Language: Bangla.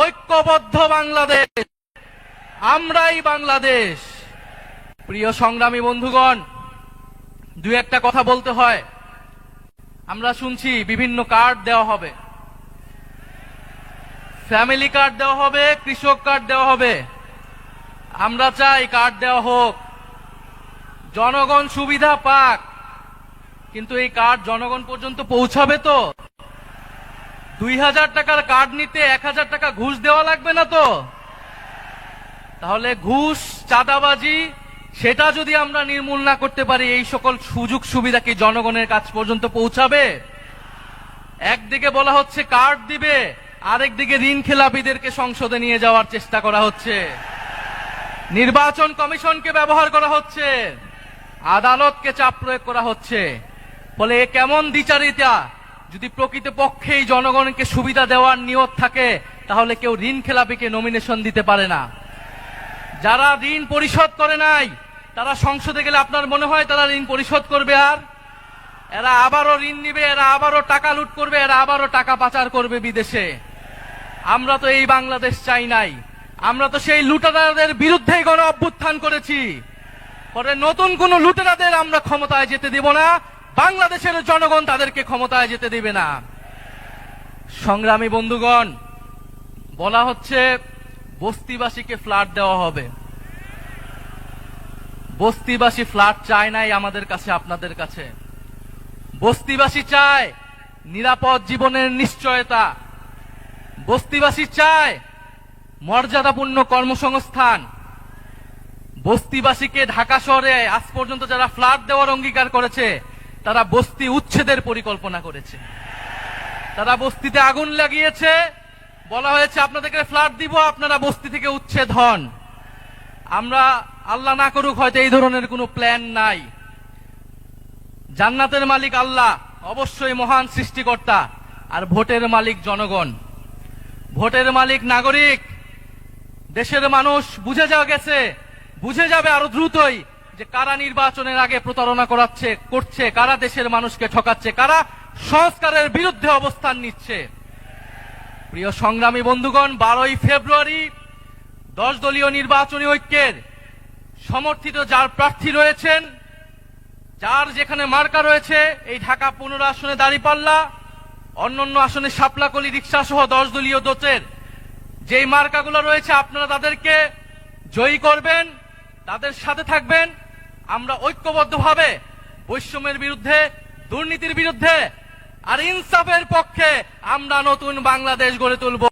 ঐক্যবদ্ধ বাংলাদেশ, আমরাই বাংলাদেশ। প্রিয় সংগ্রামী বন্ধুগণ, দুই একটা কথা বলতে হয়। আমরা শুনছি বিভিন্ন কার্ড দেওয়া হবে, ফ্যামিলি কার্ড দেওয়া হবে, কৃষক কার্ড দেওয়া হবে। আমরা চাই কার্ড দেওয়া হোক, জনগণ সুবিধা পাক, কিন্তু এই কার্ড জনগণ পর্যন্ত পৌঁছাবে তো? 2000 টাকার কার্ড নিতে 1000 টাকা ঘুষ দেওয়া লাগবে না তো? তাহলে ঘুষ, চাঁদাবাজি সেটা যদি আমরা নির্মূল না করতে পারি, এই সকল সুযোগ সুবিধা কি জনগণের কাছ পর্যন্ত পৌঁছাবে? একদিকে বলা হচ্ছে কার্ড দিবে, আরেকদিকে ঋণ খেলাপিদেরকে সংসদে নিয়ে যাওয়ার চেষ্টা করা হচ্ছে, নির্বাচন কমিশনকে ব্যবহার করা হচ্ছে, আদালতকে চাপ প্রয়োগ করা হচ্ছে। ফলে এ কেমন দ্বিচারিতা? যদি প্রকৃতপক্ষেই জনগণকে সুবিধা দেওয়ার নিয়ত থাকে, তাহলে কেউ ঋণ খেলাপিকে নমিনেশন দিতে পারে না। যারা ঋণ পরিশোধ করে নাই, তারা সংসদে গেলে আপনার মনে হয় তারা ঋণ পরিশোধ করবে? আর এরা আবারও ঋণ নিবে, এরা আবারও টাকা লুট করবে, এরা আবারও টাকা পাচার করবে বিদেশে। আমরা তো এই বাংলাদেশ চাই নাই, আমরা তো সেই লুটেরাদের বিরুদ্ধেই গণ অভ্যুত্থান করেছি। পরে নতুন কোন লুটেরাদের আমরা ক্ষমতায় যেতে দেব না, বাংলাদেশের জনগণ তাদেরকে ক্ষমতায় যেতে দেবে না। সংগ্রামী বন্ধুগণ, বলা হচ্ছে বস্তিবাসীকে ফ্ল্যাট দেওয়া হবে। বস্তিবাসী ফ্ল্যাট চায় নাই আমাদের কাছে, আপনাদের কাছে। বস্তিবাসী চায় নিরাপদ জীবনের নিশ্চয়তা, বস্তিবাসী চায় মর্যাদাপূর্ণ কর্মসংস্থান। বস্তিবাসীকে ঢাকা শহরে আজ পর্যন্ত যারা ফ্ল্যাট দেওয়ার অঙ্গীকার করেছে, তারা বস্তি উচ্ছেদের পরিকল্পনা করেছে। তারা বস্তিতে আগুন লাগিয়েছে, বলা হয়েছে আপনাদেরকে ফ্ল্যাট দিব, আপনারা বস্তি থেকে উচ্ছেদ হন। আমরা আল্লাহ না করুক হয়তো এই ধরনের কোনো প্ল্যান নাই। জান্নাতের মালিক আল্লাহ, অবশ্যই মহান সৃষ্টিকর্তা, আর ভোটের মালিক জনগণ, ভোটের মালিক নাগরিক। দেশের মানুষ বুঝে যাবে আরো দ্রুতই যে কারা নির্বাচনের আগে প্রতারণা করছে, কারা দেশের মানুষকে ঠকাচ্ছে, কারা সংস্কারের বিরুদ্ধে অবস্থান নিচ্ছে। প্রিয় সংগ্রামী বন্ধুগণ, 12ই ফেব্রুয়ারি 10 দলীয় নির্বাচনী ঐক্যের সমর্থিত যার প্রার্থী রয়েছেন, যার যেখানে মার্কা রয়েছে, এই ঢাকা 15 আসনে দাঁড়িপাল্লা, অন্যান্য আসনে শাপলাকলি, রিক্সা সহ 10 দলীয় জোটের যেই মার্কাগুলো রয়েছে, আপনারা তাদেরকে জয়ী করবেন, তাদের সাথে থাকবেন। আমরা ঐক্যবদ্ধভাবে বৈষম্যের বিরুদ্ধে, দুর্নীতির বিরুদ্ধে আর ইনসাফের পক্ষে আমরা নতুন বাংলাদেশ গড়ে তুলব।